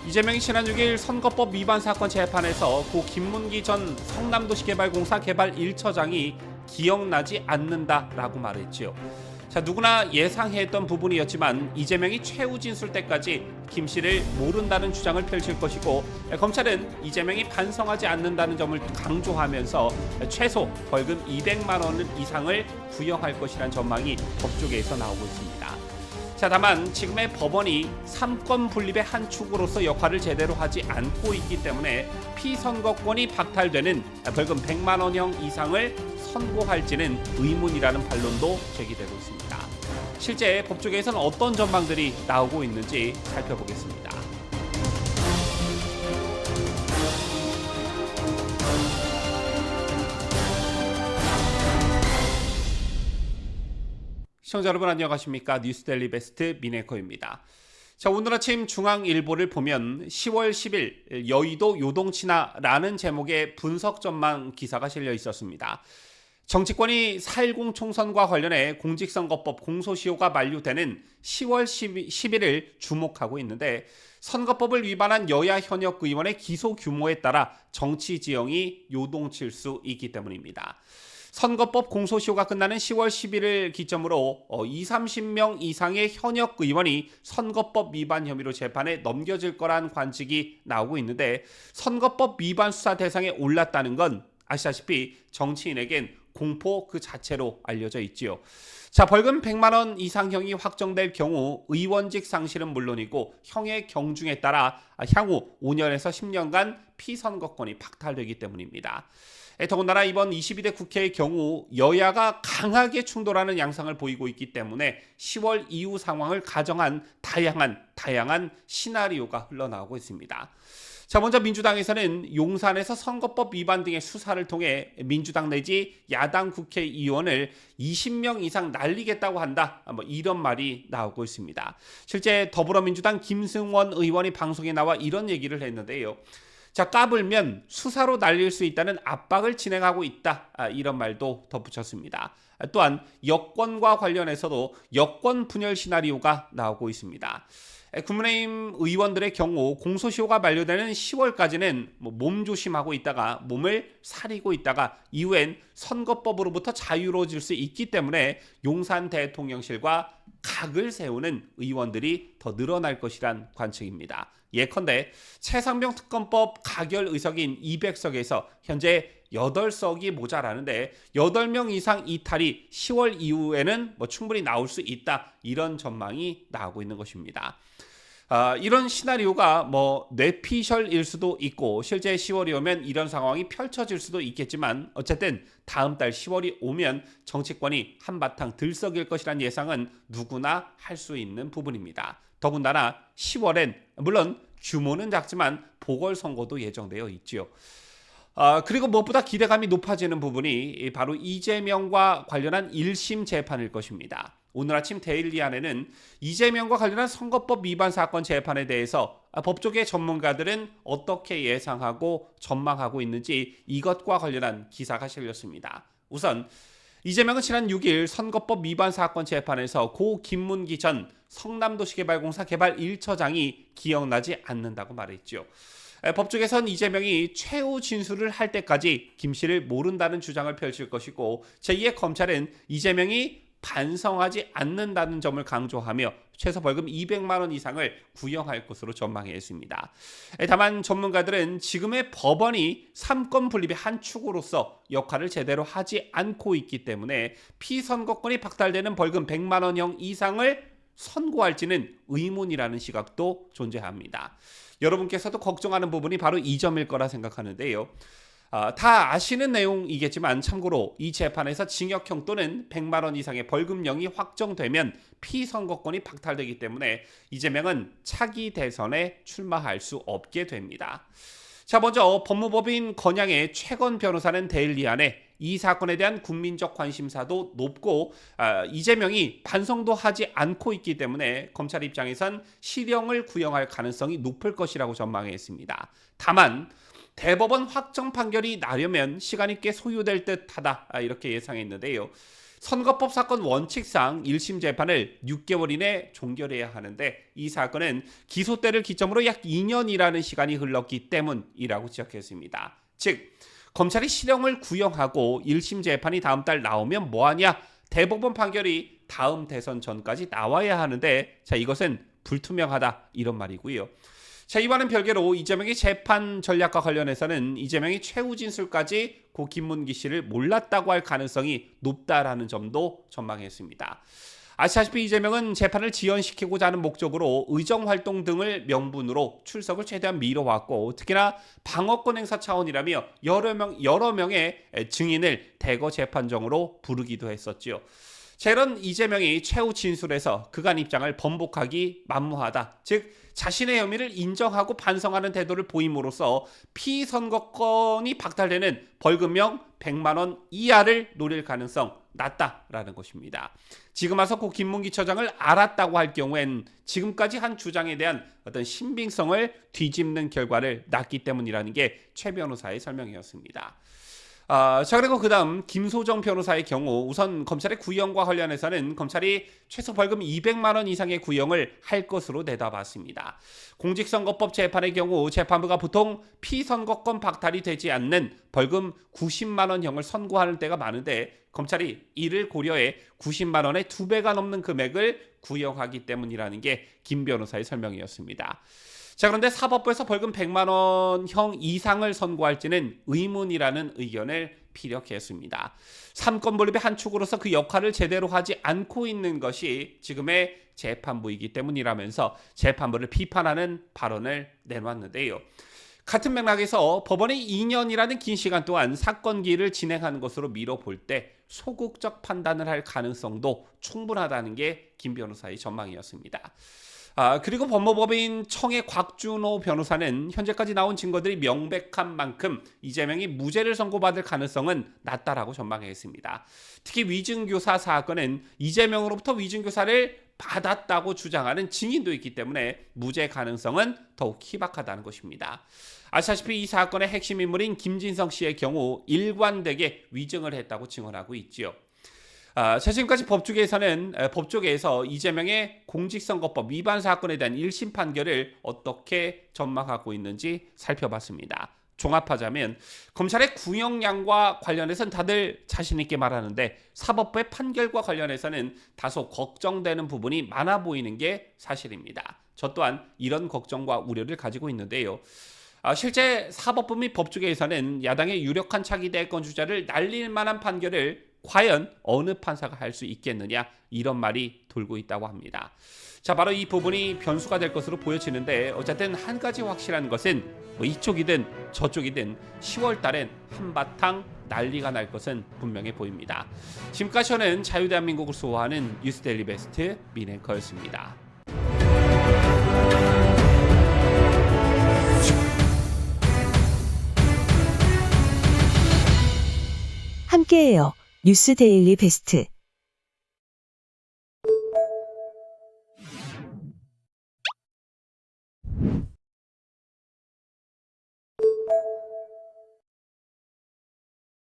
이재명이 지난 6일 선거법 위반 사건 재판에서 고 김문기 전 성남도시개발공사 개발 1처장이 기억나지 않는다라고 말했지요. 자, 누구나 예상했던 부분이었지만 이재명이 최후 진술 때까지 김 씨를 모른다는 주장을 펼칠 것이고, 검찰은 이재명이 반성하지 않는다는 점을 강조하면서 최소 벌금 200만 원 이상을 구형할 것이라는 전망이 법조계에서 나오고 있습니다. 자, 다만 지금의 법원이 삼권 분립의 한 축으로서 역할을 제대로 하지 않고 있기 때문에 피선거권이 박탈되는 벌금 100만 원형 이상을 선고할지는 의문이라는 반론도 제기되고 있습니다. 실제 법조계에서는 어떤 전망들이 나오고 있는지 살펴보겠습니다. 시청자 여러분 안녕하십니까? 뉴스데일리 베스트 민해커입니다. 자, 오늘 아침 중앙일보를 보면 10월 10일 여의도 요동치나라는 제목의 분석 전망 기사가 실려 있었습니다. 정치권이 4.10 총선과 관련해 공직선거법 공소시효가 만료되는 10월 10일을 주목하고 있는데, 선거법을 위반한 여야 현역 의원의 기소 규모에 따라 정치 지형이 요동칠 수 있기 때문입니다. 선거법 공소시효가 끝나는 10월 10일을 기점으로 20-30명 이상의 현역 의원이 선거법 위반 혐의로 재판에 넘겨질 거란 관측이 나오고 있는데, 선거법 위반 수사 대상에 올랐다는 건 아시다시피 정치인에겐 공포 그 자체로 알려져 있지요. 자, 벌금 100만 원 이상형이 확정될 경우 의원직 상실은 물론이고 형의 경중에 따라 향후 5년에서 10년간 피선거권이 박탈되기 때문입니다. 더군다나 이번 22대 국회의 경우 여야가 강하게 충돌하는 양상을 보이고 있기 때문에 10월 이후 상황을 가정한 다양한 시나리오가 흘러나오고 있습니다. 자, 먼저 민주당에서는 용산에서 선거법 위반 등의 수사를 통해 민주당 내지 야당 국회의원을 20명 이상 날리겠다고 한다, 이런 말이 나오고 있습니다. 실제 더불어민주당 김승원 의원이 방송에 나와 이런 얘기를 했는데요. 자, 까불면 수사로 날릴 수 있다는 압박을 진행하고 있다, 이런 말도 덧붙였습니다. 또한 여권과 관련해서도 여권 분열 시나리오가 나오고 있습니다. 국민의힘 의원들의 경우 공소시효가 만료되는 10월까지는 몸조심하고 있다가 몸을 사리고 있다가 이후엔 선거법으로부터 자유로워질 수 있기 때문에 용산 대통령실과 각을 세우는 의원들이 더 늘어날 것이란 관측입니다. 예컨대 최상병 특검법 가결 의석인 200석에서 현재 8석이 모자라는데 8명 이상 이탈이 10월 이후에는 충분히 나올 수 있다, 이런 전망이 나오고 있는 것입니다. 이런 시나리오가 뇌피셜일 수도 있고 실제 10월이 오면 이런 상황이 펼쳐질 수도 있겠지만, 어쨌든 다음 달 10월이 오면 정치권이 한바탕 들썩일 것이란 예상은 누구나 할 수 있는 부분입니다. 더군다나 10월엔 물론 규모는 작지만 보궐선거도 예정되어 있지요. 그리고 무엇보다 기대감이 높아지는 부분이 바로 이재명과 관련한 1심 재판일 것입니다. 오늘 아침 데일리안에는 이재명과 관련한 선거법 위반 사건 재판에 대해서 법조계 전문가들은 어떻게 예상하고 전망하고 있는지 이것과 관련한 기사가 실렸습니다. 우선 이재명은 지난 6일 선거법 위반 사건 재판에서 고 김문기 전 성남도시개발공사 개발 1처장이 기억나지 않는다고 말했죠. 법조계선 이재명이 최후 진술을 할 때까지 김 씨를 모른다는 주장을 펼칠 것이고, 제2의 검찰은 이재명이 반성하지 않는다는 점을 강조하며 최소 벌금 200만 원 이상을 구형할 것으로 전망했습니다. 다만 전문가들은 지금의 법원이 삼권 분립의 한 축으로서 역할을 제대로 하지 않고 있기 때문에 피선거권이 박탈되는 벌금 100만 원형 이상을 선고할지는 의문이라는 시각도 존재합니다. 여러분께서도 걱정하는 부분이 바로 이 점일 거라 생각하는데요. 다 아시는 내용이겠지만 참고로 이 재판에서 징역형 또는 100만 원 이상의 벌금형이 확정되면 피선거권이 박탈되기 때문에 이재명은 차기 대선에 출마할 수 없게 됩니다. 자, 먼저 법무법인 건양의 최건 변호사는 데일리안에 이 사건에 대한 국민적 관심사도 높고 이재명이 반성도 하지 않고 있기 때문에 검찰 입장에선 실형을 구형할 가능성이 높을 것이라고 전망했습니다. 다만 대법원 확정 판결이 나려면 시간이 꽤 소요될 듯하다, 이렇게 예상했는데요. 선거법 사건 원칙상 1심 재판을 6개월 이내 종결해야 하는데 이 사건은 기소 때를 기점으로 약 2년이라는 시간이 흘렀기 때문이라고 지적했습니다. 즉 검찰이 실형을 구형하고 1심 재판이 다음 달 나오면 뭐하냐? 대법원 판결이 다음 대선 전까지 나와야 하는데 자 이것은 불투명하다 이런 말이고요. 자 이와는 별개로 이재명의 재판 전략과 관련해서는 이재명이 최후 진술까지 고 김문기 씨를 몰랐다고 할 가능성이 높다라는 점도 전망했습니다. 아시다시피 이재명은 재판을 지연시키고자 하는 목적으로 의정활동 등을 명분으로 출석을 최대한 미뤄왔고 특히나 방어권 행사 차원이라며 여러 명의 증인을 대거 재판정으로 부르기도 했었지요. 자, 이런 이재명이 최후 진술에서 그간 입장을 번복하기 만무하다. 즉 자신의 혐의를 인정하고 반성하는 태도를 보임으로써 피선거권이 박탈되는 벌금형 100만 원 이하를 노릴 가능성 낮다라는 것입니다. 지금 와서 고 김문기 처장을 알았다고 할 경우엔 지금까지 한 주장에 대한 어떤 신빙성을 뒤집는 결과를 낳기 때문이라는 게 최 변호사의 설명이었습니다. 자 그리고 그 다음 김소정 변호사의 경우 우선 검찰의 구형과 관련해서는 검찰이 최소 벌금 200만 원 이상의 구형을 할 것으로 내다봤습니다. 공직선거법 재판의 경우 재판부가 보통 피선거권 박탈이 되지 않는 벌금 90만 원형을 선고하는 때가 많은데 검찰이 이를 고려해 90만 원의 2배가 넘는 금액을 구형하기 때문이라는 게 김 변호사의 설명이었습니다. 자 그런데 사법부에서 벌금 100만 원형 이상을 선고할지는 의문이라는 의견을 피력했습니다. 삼권 분립의 한 축으로서 그 역할을 제대로 하지 않고 있는 것이 지금의 재판부이기 때문이라면서 재판부를 비판하는 발언을 내놓았는데요. 같은 맥락에서 법원이 2년이라는 긴 시간 동안 사건기를 진행하는 것으로 미뤄볼 때 소극적 판단을 할 가능성도 충분하다는 게 김 변호사의 전망이었습니다. 그리고 법무법인 청의 곽준호 변호사는 현재까지 나온 증거들이 명백한 만큼 이재명이 무죄를 선고받을 가능성은 낮다라고 전망했습니다. 특히 위증교사 사건은 이재명으로부터 위증교사를 받았다고 주장하는 증인도 있기 때문에 무죄 가능성은 더욱 희박하다는 것입니다. 아시다시피 이 사건의 핵심 인물인 김진성 씨의 경우 일관되게 위증을 했다고 증언하고 있지요. 지금까지 법조계에서 이재명의 공직선거법 위반 사건에 대한 1심 판결을 어떻게 전망하고 있는지 살펴봤습니다. 종합하자면 검찰의 구형량과 관련해서는 다들 자신 있게 말하는데 사법부의 판결과 관련해서는 다소 걱정되는 부분이 많아 보이는 게 사실입니다. 저 또한 이런 걱정과 우려를 가지고 있는데요. 실제 사법부 및 법조계에서는 야당의 유력한 차기 대권 주자를 날릴 만한 판결을 과연 어느 판사가 할 수 있겠느냐 이런 말이 돌고 있다고 합니다. 자 바로 이 부분이 변수가 될 것으로 보여지는데 어쨌든 한 가지 확실한 것은 이쪽이든 저쪽이든 10월 달엔 한바탕 난리가 날 것은 분명해 보입니다. 지금까지 저는 자유대한민국을 수호하는 뉴스데일리 베스트 민앵커였습니다. 함께해요. 뉴스 데일리 베스트